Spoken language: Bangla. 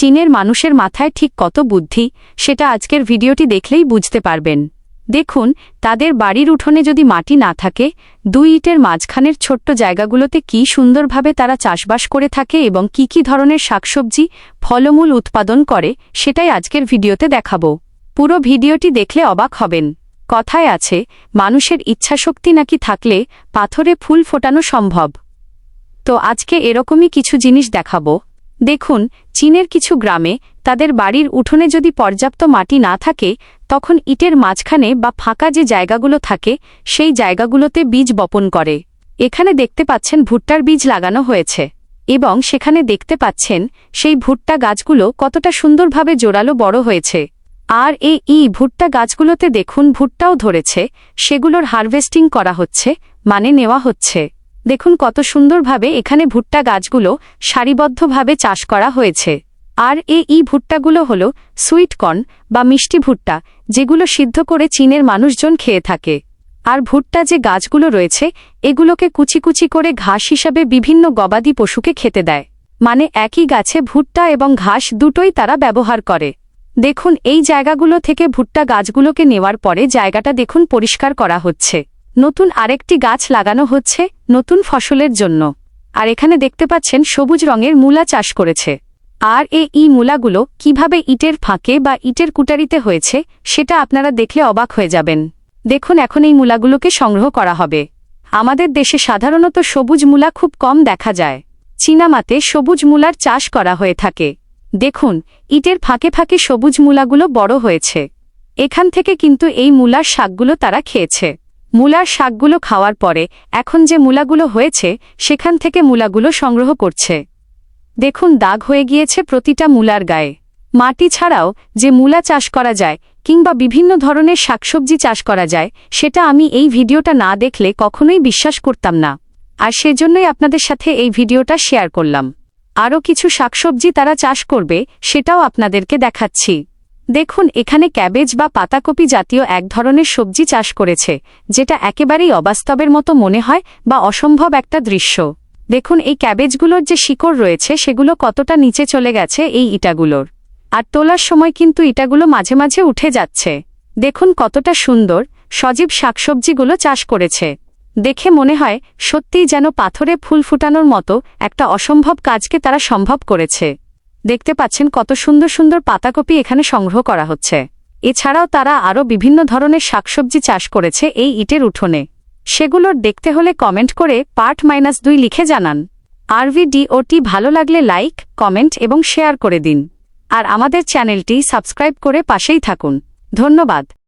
চীনের মানুষের মাথায় ঠিক কত বুদ্ধি সেটা আজকের ভিডিওটি দেখলেই বুঝতে পারবেন। দেখুন, তাদের বাড়ির উঠোনে যদি মাটি না থাকে, 2 ইটের মাঝখানের ছোট্ট জায়গাগুলোতে কি সুন্দরভাবে তারা চাষবাস করে থাকে এবং কি ধরনের শাকসবজি ফলমূল উৎপাদন করে সেটাই আজকের ভিডিওতে দেখাবো। পুরো ভিডিওটি দেখলে অবাক হবেন। কথায় আছে, মানুষের ইচ্ছাশক্তি নাকি থাকলে পাথরে ফুল ফোটানো সম্ভব। তো আজকে এরকমই কিছু জিনিস দেখাবো। দেখুন, চীনের কিছু গ্রামে তাদের বাড়ির উঠোনে যদি পর্যাপ্ত মাটি না থাকে, তখন ইটের মাঝখানে বা ফাঁকা যে জায়গাগুলো থাকে সেই জায়গাগুলোতে বীজ বপন করে। এখানে দেখতে পাচ্ছেন ভুট্টার বীজ লাগানো হয়েছে এবং সেখানে দেখতে পাচ্ছেন সেই ভুট্টা গাছগুলো কতটা সুন্দরভাবে জোরালো বড় হয়েছে। আর এই ভুট্টা গাছগুলোতে দেখুন ভুট্টাও ধরেছে, সেগুলোর হারভেস্টিং করা হচ্ছে, মানে নেওয়া হচ্ছে। দেখুন কত সুন্দরভাবে এখানে ভুট্টা গাছগুলো সারিবদ্ধভাবে চাষ করা হয়েছে। আর এই ভুট্টাগুলো হলো সুইট কর্ন বা মিষ্টি ভুট্টা, যেগুলো সিদ্ধ করে চীনের মানুষজন খেয়ে থাকে। আর ভুট্টা যে গাছগুলো রয়েছে এগুলোকে কুচি কুচি করে ঘাস হিসাবে বিভিন্ন গবাদি পশুকে খেতে দেয়, মানে একই গাছে ভুট্টা এবং ঘাস দুটোই তারা ব্যবহার করে। দেখুন, এই জায়গাগুলো থেকে ভুট্টা গাছগুলোকে নেওয়ার পরে জায়গাটা দেখুন পরিষ্কার করা হচ্ছে, নতুন আরেকটি গাছ লাগানো হচ্ছে নতুন ফসলের জন্য। আর এখানে দেখতে পাচ্ছেন সবুজ রঙের মূলা চাষ করেছে। আর এই মূলাগুলো কিভাবে ইটের ফাঁকে বা ইটের কুটারিতে হয়েছে সেটা আপনারা দেখলে অবাক হয়ে যাবেন। দেখুন, এখন এই মূলাগুলোকে সংগ্রহ করা হবে। আমাদের দেশে সাধারণত সবুজ মূলা খুব কম দেখা যায়। চীনামাতে সবুজ মূলার চাষ করা হয়ে থাকে। দেখুন, ইটের ফাঁকে ফাঁকে সবুজ মূলাগুলো বড় হয়েছে। এখান থেকে কিন্তু এই মূলার শাকগুলো তারা খেয়েছে। মূলার শাকগুলো খাওয়ার পরে এখন যে মূলাগুলো হয়েছে সেখান থেকে মূলাগুলো সংগ্রহ করছে। দেখুন, দাগ হয়ে গিয়েছে প্রতিটা মূলার গায়ে। মাটি ছাড়াও যে মূলা চাষ করা যায় কিংবা বিভিন্ন ধরনের শাকসবজি চাষ করা যায়, সেটা আমি এই ভিডিওটা না দেখলে কখনোই বিশ্বাস করতাম না। আর সেজন্যই আপনাদের সাথে এই ভিডিওটা শেয়ার করলাম। আরও কিছু শাকসবজি তারা চাষ করবে, সেটাও আপনাদেরকে দেখাচ্ছি। দেখুন, এখানে ক্যাবেজ বা পাতাকপি জাতীয় এক ধরনের সবজি চাষ করেছে, যেটা একেবারেই অবাস্তবের মতো মনে হয় বা অসম্ভব একটা দৃশ্য। দেখুন, এই ক্যাবেজগুলোর যে শিকড় রয়েছে সেগুলো কতটা নিচে চলে গেছে এই ইটাগুলোর, আর তোলার সময় কিন্তু ইটাগুলো মাঝে মাঝে উঠে যাচ্ছে। দেখুন কতটা সুন্দর সজীব শাকসবজিগুলো চাষ করেছে। দেখে মনে হয় সত্যিই যেন পাথরে ফুল ফুটানোর মতো একটা অসম্ভব কাজকে তারা সম্ভব করেছে। দেখতে পাচ্ছেন কত সুন্দর সুন্দর পাতাকপি এখানে সংগ্রহ করা হচ্ছে। এছাড়াও তারা আরও বিভিন্ন ধরনের শাকসবজি চাষ করেছে এই ইটের উঠোনে। সেগুলোর দেখতে হলে কমেন্ট করে পার্ট -2 লিখে জানান। আর ভিডিওটি ভালো লাগলে লাইক, কমেন্ট এবং শেয়ার করে দিন। আর আমাদের চ্যানেলটি সাবস্ক্রাইব করে পাশেই থাকুন। ধন্যবাদ।